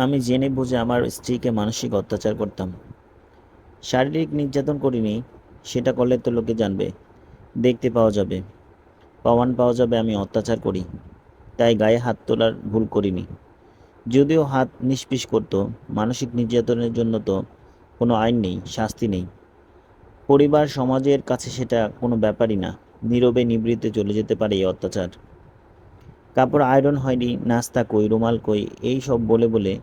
আমি জেনে বুঝে আমার স্ত্রীকে মানসিক অত্যাচার করতাম। শারীরিক নির্যাতন করিনি, সেটা করলে তো লোকে জানবে, দেখতে পাওয়া যাবে, প্রমাণ পাওয়া যাবে আমি অত্যাচার করি। তাই গায়ে হাত তোলার ভুল করিনি। যদিও হাত নিষ্পিস করতো, মানসিক নির্যাতনের জন্য তো কোনো আইন নেই, শাস্তি নেই। পরিবার সমাজের কাছে সেটা কোনো ব্যাপারই না, নীরবে নিভৃতে চলে যেতে পারে এই অত্যাচার। কাপড় আয়রন হয়নি, নাস্তা কই, রুমাল কই, এই সব বলে বলে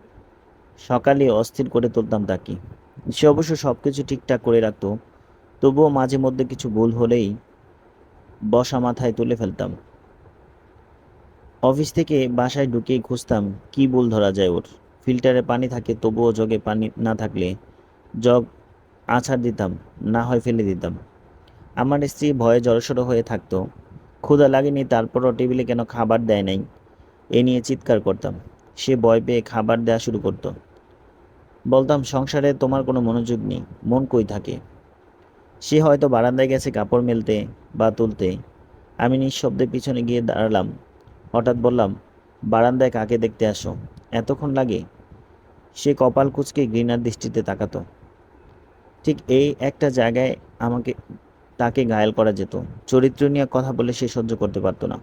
সকালে অস্থির করে তুলতাম তাকে। সে অবশ্য সব কিছু ঠিকঠাক করে রাখতো, তবুও মাঝে মধ্যে কিছু ভুল হলেই বসা মাথায় তুলে ফেলতাম। অফিস থেকে বাসায় ঢুকেই খুঁজতাম কি ভুল ধরা যায় ওর। ফিল্টারে পানি থাকে, তবুও জগে পানি না থাকলে জগ আছাড় দিতাম, না হয় ফেলে দিতাম। আমার স্ত্রী ভয়ে জড়সড় হয়ে থাকতো, ক্ষুধা লাগেনি তারপরও টেবিলে কেন খাবার দেয় নাই, এ নিয়ে চিৎকার করতাম। সে ভয় পেয়ে খাবার দেওয়া শুরু করতো। বলতাম, সংসারে তোমার কোনো মনোযোগ নেই, মন কই থাকে। সে হয়তো বারান্দায় গেছে কাপড় মেলতে বা তুলতে। আমি নিঃশব্দে পিছনে গিয়ে দাঁড়ালাম। হঠাৎ বললাম, বারান্দায় কাকে দেখতে আসো, এতক্ষণ লাগে? সে কপাল কুঁচকে ঘৃণার দৃষ্টিতে তাকাতো। ঠিক এই একটা জায়গায় আমাকে তাকে ঘায়েল করা যেত। চরিত্র নিয়ে কথা বলে সে সহ্য করতে পারতো না।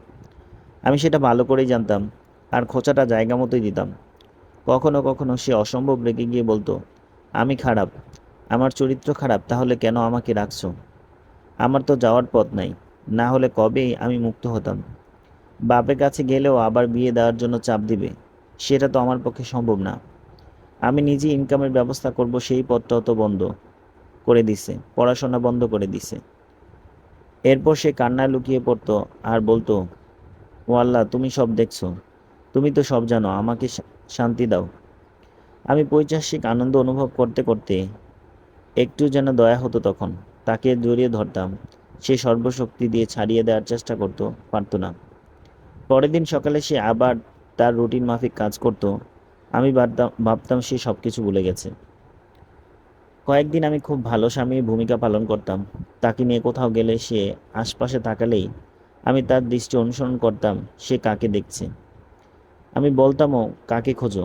আমি সেটা ভালো করেই জানতাম, আর খোঁচাটা জায়গা মতোই দিতাম। কখনো কখনো সে অসম্ভব রেগে গিয়ে বলতো, আমি খারাপ, আমার চরিত্র খারাপ, তাহলে কেন আমাকে রাখছো? আমার তো যাওয়ার পথ নাই, না হলে কবেই আমি মুক্ত হতাম। বাপের কাছে গেলেও আবার বিয়ে দেওয়ার জন্য চাপ দিবে, সেটা তো আমার পক্ষে সম্ভব না। আমি নিজে ইনকামের ব্যবস্থা করব, সেই পথটাও তো বন্ধ করে দিছে, পড়াশোনা বন্ধ করে দিছে। এরপর সে কান্নায় লুকিয়ে পড়তো আর বলতো, ও আল্লাহ, তুমি সব দেখছো, তুমি তো সব জানো, আমাকে শান্তি দাও। আমি পৈশাসিক আনন্দ অনুভব করতে করতে একটু যেন দয়া হতো তখন। তাকে জড়িয়ে ধরতাম। সে সর্বশক্তি দিয়ে ছাড়িয়ে দেওয়ার চেষ্টা করতো, পারতো না। পরের দিন সকালে সে আবার তার রুটিন মাফিক কাজ করত। আমি ভাবতাম সে সব কিছু ভুলে গেছে। কয়েকদিন আমি খুব ভালো স্বামীর ভূমিকা পালন করতাম। তাকে নিয়ে কোথাও গেলে সে আশপাশে তাকালেই আমি তার দৃষ্টি অনুসরণ করতাম, সে কাকে দেখছে। আমি বলতামও, কাকে খোঁজো?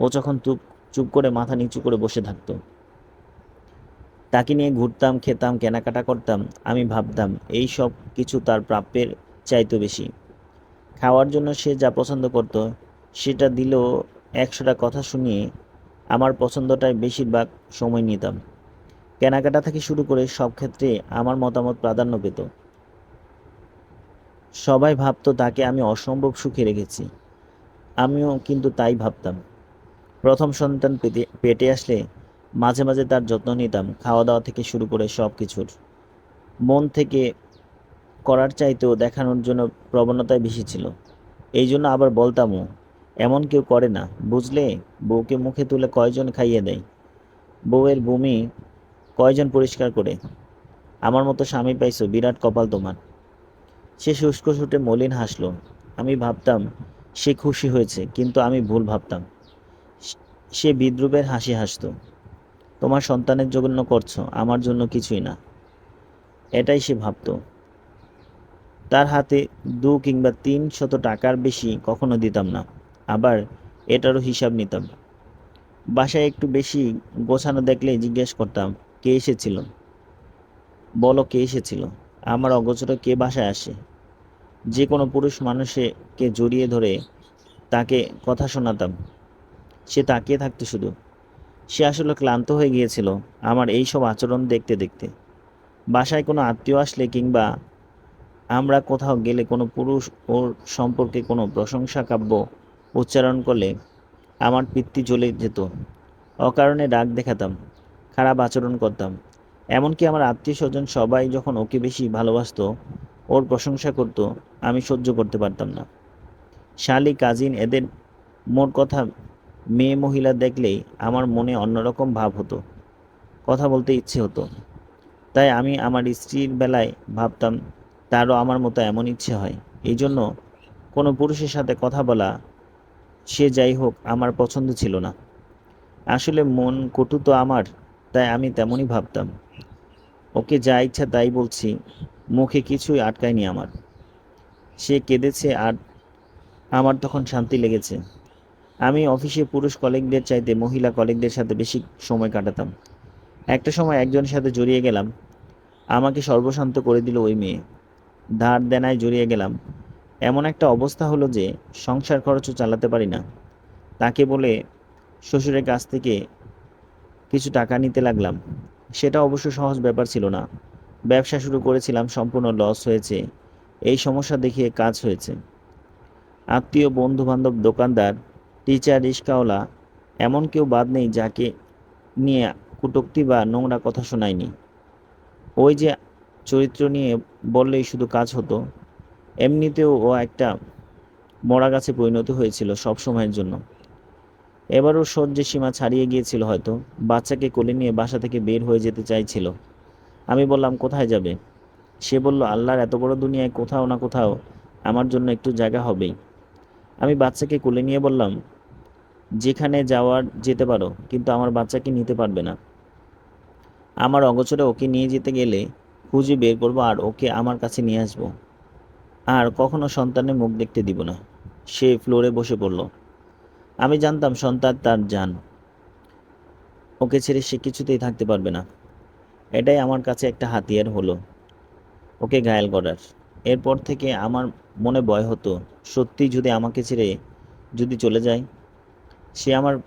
ও যখন চুপ চুপ করে মাথা নিচু করে বসে থাকতো। তাকে নিয়ে ঘুরতাম, খেতাম, কেনাকাটা করতাম। আমি ভাবতাম এই সব কিছু তার প্রাপ্যের চাইতো বেশি। খাওয়ার জন্য সে যা পছন্দ করত সেটা দিলেও ১০০টা কথা শুনিয়ে আমার পছন্দটাই বেশিরভাগ সময় নিতাম। কেনাকাটা থেকে শুরু করে সব ক্ষেত্রে আমার মতামত প্রাধান্য পেত। সবাই ভাবতো তাকে আমি অসম্ভব সুখে রেখেছি, আমিও কিন্তু তাই ভাবতাম। প্রথম সন্তান পেটে আসলে মাঝে মাঝে তার যত্ন নিতাম, খাওয়া দাওয়া থেকে শুরু করে সব কিছুর। মন থেকে করার চাইতেও দেখানোর জন্য প্রবণতাই বেশি ছিল। এই জন্য আবার বলতামও, এমন কেউ করে না, বুঝলে? বউকে মুখে তুলে কয়জন খাইয়ে দেয়, বউয়ের বমি কয়জন পরিষ্কার করে, আমার মতো স্বামী পাইছো, বিরাট কপাল তোমার। সে শুষ্ক সুটে মলিন হাসলো। আমি ভাবতাম সে খুশি হয়েছে, কিন্তু আমি ভুল ভাবতাম। সে বিদ্রূপের হাসি হাসতো। তোমার সন্তানের জন্য করছো, আমার জন্য কিছুই না, এটাই সে ভাবতো। তার হাতে ২ কিংবা ৩ শত টাকার বেশি কখনো দিতাম না, আবার এটারও হিসাব নিতাম। বাসায় একটু বেশি গোছানো দেখলেই জিজ্ঞেস করতাম, কে এসেছিল? বলো, কে এসেছিল? আমার অগোচরে কে বাসায় আসে? যে কোনো পুরুষ মানুষকে জড়িয়ে ধরে তাকে কথা শোনাতাম। সে তাকিয়ে থাকতো শুধু। সে আসলে ক্লান্ত হয়ে গিয়েছিল আমার এই সব আচরণ দেখতে দেখতে। বাসায় কোনো আত্মীয় আসলে কিংবা আমরা কোথাও গেলে কোনো পুরুষ ওর সম্পর্কে কোনো প্রশংসা কাব্য উচ্চারণ করলে আমার পিত্তি জ্বলে যেত। অকারণে রাগ দেখাতাম, খারাপ আচরণ করতাম। এমনকি আমার আত্মীয়স্বজন সবাই যখন ওকে বেশি ভালোবাসতো, ওর প্রশংসা করত, আমি সহ্য করতে পারতাম না। শালি, কাজিন, এদের মোট কথা মেয়ে মহিলা দেখলেই আমার মনে অন্যরকম ভাব হতো, কথা বলতে ইচ্ছে হতো। তাই আমি আমার স্ত্রীর বেলায় ভাবতাম তারও আমার মতো এমন ইচ্ছে হয়। এই জন্য কোনো পুরুষের সাথে কথা বলা, সে যাই হোক, আমার পছন্দ ছিল না। আসলে মন কটু তো আমার, তাই আমি তেমনই ভাবতাম। ওকে যা ইচ্ছা তাই বলছি, মুখে কিছুই আটকায়নি আমার। সে কেঁদেছে আর আমার তখন শান্তি লেগেছে। আমি অফিসে পুরুষ কলিগদের চাইতে মহিলা কলিগদের সাথে বেশি সময় কাটাতাম। একটা সময় একজনের সাথে জড়িয়ে গেলাম, আমাকে সর্বশান্ত করে দিল ওই মেয়ে। ধার দেনায় জড়িয়ে গেলাম, এমন একটা অবস্থা হলো যে সংসার খরচও চালাতে পারি না। তাকে বলে শ্বশুরের কাছ থেকে কিছু টাকা নিতে লাগলাম। সেটা অবশ্য সহজ ব্যাপার ছিল না। ব্যবসা শুরু করেছিলাম, সম্পূর্ণ লস হয়েছে। এই সমস্যা দেখিয়ে কাজ হয়েছে। আত্মীয়, বন্ধু-বান্ধব, দোকানদার, টিচার, রিকশাওয়ালা, এমন কেউ বাদ নেই যাকে নিয়ে কটূক্তি বা নোংরা কথা শোনায়নি। ওই যে চরিত্র নিয়ে বললেই শুধু কাজ হতো, এমনিতেও ও একটা মরা গাছে পরিণত হয়েছিল সব সময়ের জন্য। এবার ওর সহ্যের সীমা ছাড়িয়ে গিয়েছিল হয়তো। বাচ্চাকে কোলে নিয়ে বাসা থেকে বের হয়ে যেতে চাইছিল। আমি বললাম, কোথায় যাবে? সে বলল, আল্লাহর এত বড় দুনিয়ায় কোথাও না কোথাও আমার জন্য একটু জায়গা হবেই। আমি বাচ্চাকে কোলে নিয়ে বললাম, যেখানে যাওয়ার যেতে পারো, কিন্তু আমার বাচ্চাকে নিতে পারবে না। আমার অগোচরে ওকে নিয়ে যেতে গেলে খুঁজে বের করবো আর ওকে আমার কাছে নিয়ে আসবো। আর কখনো সন্তানের মুখ দেখতে দিব না। সে ফ্লোরে বসে পড়ল। আমি জানতাম সন্তান তার জান, ওকে ছেড়ে সে কিছুতেই থাকতে পারবে না। এটাই আমার কাছে একটা হাতিয়ার হলো ওকে ঘায়েল করার। এরপর থেকে আমার মনে ভয় হতো, সত্যি যদি আমাকে ছেড়ে যদি চলে যায়। সে আমার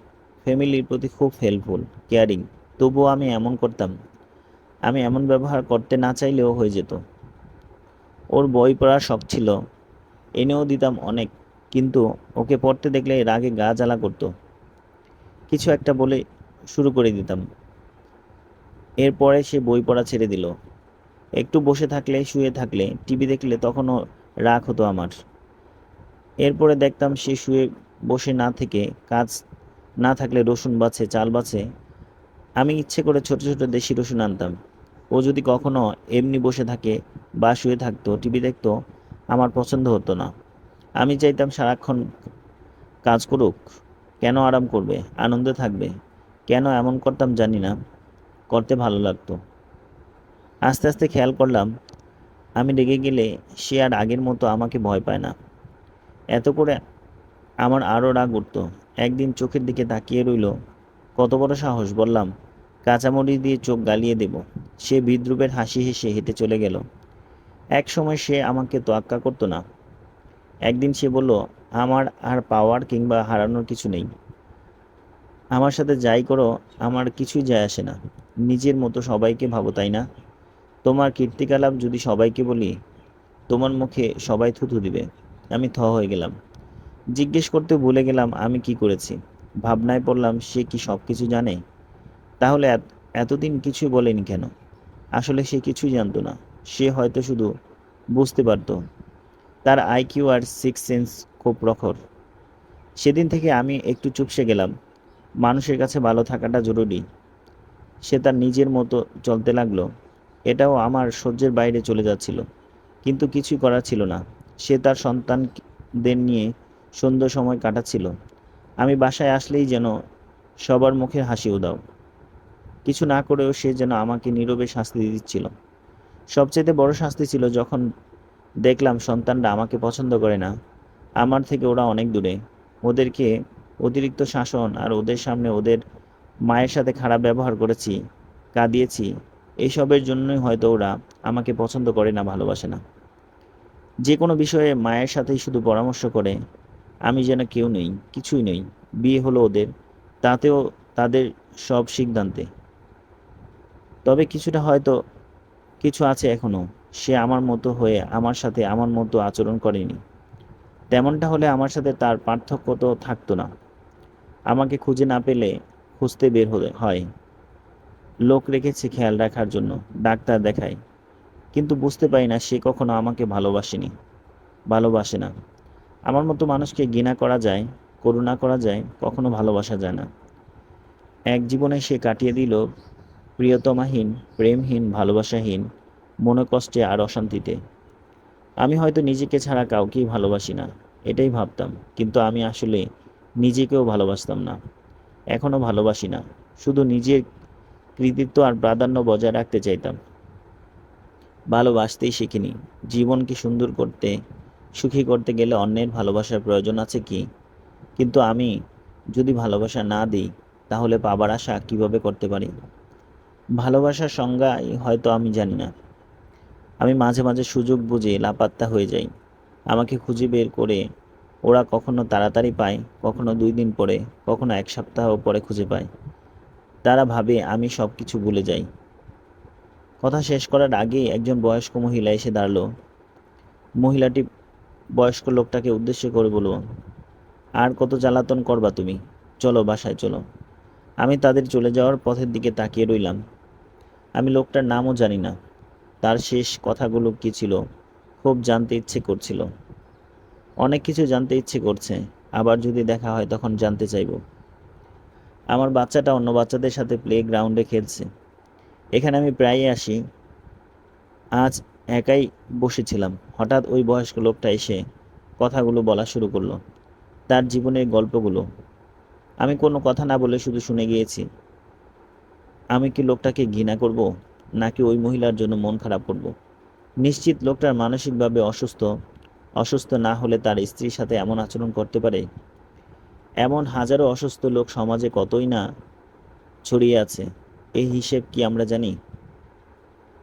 ফ্যামিলির প্রতি খুব হেল্পফুল, কেয়ারিং, তবুও আমি এমন করতাম। আমি এমন ব্যবহার করতে না চাইলেও হয়ে যেত। ওর বই পড়ার শখ ছিল, এনেও দিতাম অনেক, কিন্তু ওকে পড়তে দেখলে রাগে গা জ্বালা করতো। কিছু একটা বলে শুরু করে দিতাম। এরপরে সে বই পড়া ছেড়ে দিল। একটু বসে থাকলে, শুয়ে থাকলে, টিভি দেখলে তখনও রাগ হতো আমার। এরপরে দেখতাম সে শুয়ে বসে না থেকে, কাজ না থাকলে রসুন বাছে, চাল বাছে। আমি ইচ্ছে করে ছোট ছোট দেশি রসুন আনতাম। ও যদি কখনো এমনি বসে থাকে বা শুয়ে থাকতো, টিভি দেখতো, আমার পছন্দ হতো না। আমি চাইতাম সারাক্ষণ কাজ করুক। কেন আরাম করবে, আনন্দে থাকবে? কেন এমন করতাম জানি না, করতে ভালো লাগতো। আস্তে আস্তে খেয়াল করলাম, আমি রেগে গেলে সে আর আগের মতো আমাকে ভয় পায় না। এত করে আমার আরও রাগ উঠত। একদিন চোখের দিকে তাকিয়ে রইল। কত বড় সাহস, বললাম, কাঁচামরিচ দিয়ে চোখ গালিয়ে দেব। সে বিদ্রূপের হাসি হেসে হেঁটে চলে গেল। এক সময় সে আমাকে তোয়াক্কা করতো না। একদিন সে বলল, আমার আর পাওয়ার কিংবা হারানোর কিছু নেই। আমার সাথে যাই করো, আমার কিছুই যায় আসে না। নিজের মতো সবাইকে ভাবো, তাই না? তোমার কীর্তিকলাপ যদি সবাইকে বলি, তোমার মুখে সবাই থুথু দিবে। আমি হয়ে গেলাম। জিজ্ঞেস করতে ভুলে গেলাম আমি কি করেছি। ভাবনায় পড়লাম, সে কি সব কিছু জানে? তাহলে এতদিন কিছুই বলেনি কেন? আসলে সে কিছুই জানতো না। সে হয়তো শুধু বুঝতে পারতো। তার আইকিউ আর সিক্স সেন্স খুব প্রখর। সেদিন থেকে আমি একটু চুপসে গেলাম। মানুষের কাছে ভালো থাকাটা জরুরি। সে তার নিজের মতো চলতে লাগলো। এটাও আমার সহ্যের বাইরে চলে যাচ্ছিল, কিন্তু কিছুই করার ছিল না। সে তার সন্তানদের নিয়ে সুন্দর সময় কাটাচ্ছিল। আমি বাসায় আসলেই যেন সবার মুখে হাসি উদাও। কিছু না করেও সে যেন আমাকে নীরবে শাস্তি দিচ্ছিল। সবচেয়ে বড় শাস্তি ছিল যখন দেখলাম সন্তানরা আমাকে পছন্দ করে না। আমার থেকে ওরা অনেক দূরে। ওদেরকে অতিরিক্ত শাসন আর ওদের সামনে ওদের মায়ের সাথে খারাপ ব্যবহার করেছি, কাঁদিয়েছি। এইসবের জন্যই হয়তো ওরা আমাকে পছন্দ করে না, ভালোবাসে না। যে কোনো বিষয়ে মায়ের সাথেই শুধু পরামর্শ করে। আমি যেন কেউ নই, কিছুই নই। বিয়ে হলো ওদের, তাতেও তাদের সব সিদ্ধান্তে। তবে কিছুটা হয়তো কিছু আছে এখনো। সে আমার মতো হয়ে আমার সাথে আমার মতো আচরণ করেনি। তেমনটা হলে আমার সাথে তার পার্থক্য তো থাকতো না। আমাকে খুঁজে না পেলে খুঁজতে বের হলে হয়। লোক রেখেছে খেয়াল রাখার জন্য, ডাক্তার দেখায়, কিন্তু বুঝতে পারি না সে কখনো আমাকে ভালোবাসে না। আমার মতো মানুষকে ঘৃণা করা যায়, করুণা করা যায়, কখনো ভালোবাসা যায় না। এক জীবনে সে কাটিয়ে দিল প্রিয়তমাহীন, প্রেমহীন, ভালোবাসাহীন, মনোকষ্টে আর অশান্তিতে। আমি হয়তো নিজেকে ছাড়া কাউকেই ভালোবাসি না, এটাই ভাবতাম। কিন্তু আমি আসলে নিজেকেও ভালোবাসতাম না, এখনও ভালোবাসি না। শুধু নিজের কৃতিত্ব আর প্রাধান্য বজায় রাখতে চাইতাম। ভালোবাসতেই শিখিনি। জীবনকে সুন্দর করতে, সুখী করতে গেলে অন্যের ভালোবাসার প্রয়োজন আছে কি? কিন্তু আমি যদি ভালোবাসা না দিই তাহলে পাবার আশা কিভাবে করতে পারি? ভালোবাসার সংজ্ঞাই হয়তো আমি জানি না। আমি মাঝে মাঝে সুযোগ বুঝে লাপাত্তা হয়ে যাই। আমাকে খুঁজে বের করে ওরা কখনো তাড়াতাড়ি পায়, কখনো 2 দিন পরে, কখনো 1 সপ্তাহ পরে খুঁজে পায়। তারা ভাবে আমি সব কিছু ভুলে যাই। কথা শেষ করার আগেই একজন বয়স্ক মহিলা এসে দাঁড়ালো। মহিলাটি বয়স্ক লোকটাকে উদ্দেশ্য করে বলল, আর কত জ্বালাতন করবা তুমি? চলো বাসায় চলো। আমি তাদের চলে যাওয়ার পথের দিকে তাকিয়ে রইলাম। আমি লোকটার নামও জানি না। তার শেষ কথাগুলো কি ছিল খুব জানতে ইচ্ছে করছিল। অনেক কিছু জানতে ইচ্ছে করছে। আবার যদি দেখা হয় তখন জানতে চাইব। আমার বাচ্চাটা অন্য বাচ্চাদের সাথে প্লে গ্রাউন্ডে খেলছে। এখানে আমি প্রায়ই আসি। আজ একাই বসেছিলাম। হঠাৎ ওই বয়স্ক লোকটা এসে কথাগুলো বলা শুরু করলো, তার জীবনের গল্পগুলো। আমি কোনো কথা না বলে শুধু শুনে গিয়েছি। আমি কি লোকটাকে ঘৃণা করব, নাকি ওই মহিলার জন্য মন খারাপ করব? নিশ্চিত লোকটার মানসিকভাবে অসুস্থ। অসুস্থ না হলে তার স্ত্রীর সাথে এমন আচরণ করতে পারে? এমন হাজারো অসুস্থ লোক সমাজে কতই না ছড়িয়ে আছে, এই হিসেব কি আমরা জানি?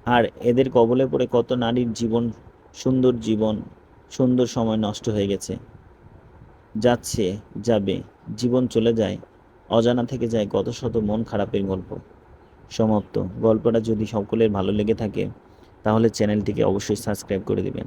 আর এদের কবলে পড়ে কত নারীর জীবন, সুন্দর সময় নষ্ট হয়ে গেছে। যাচ্ছে, যাবে, জীবন চলে যায়, অজানা থেকে যায় কত শত মন খারাপের গল্প। সমাপ্ত। গল্পটা যদি সকলের ভালো লেগে থাকে তাহলে চ্যানেলটিকে অবশ্যই সাবস্ক্রাইব করে দেবেন।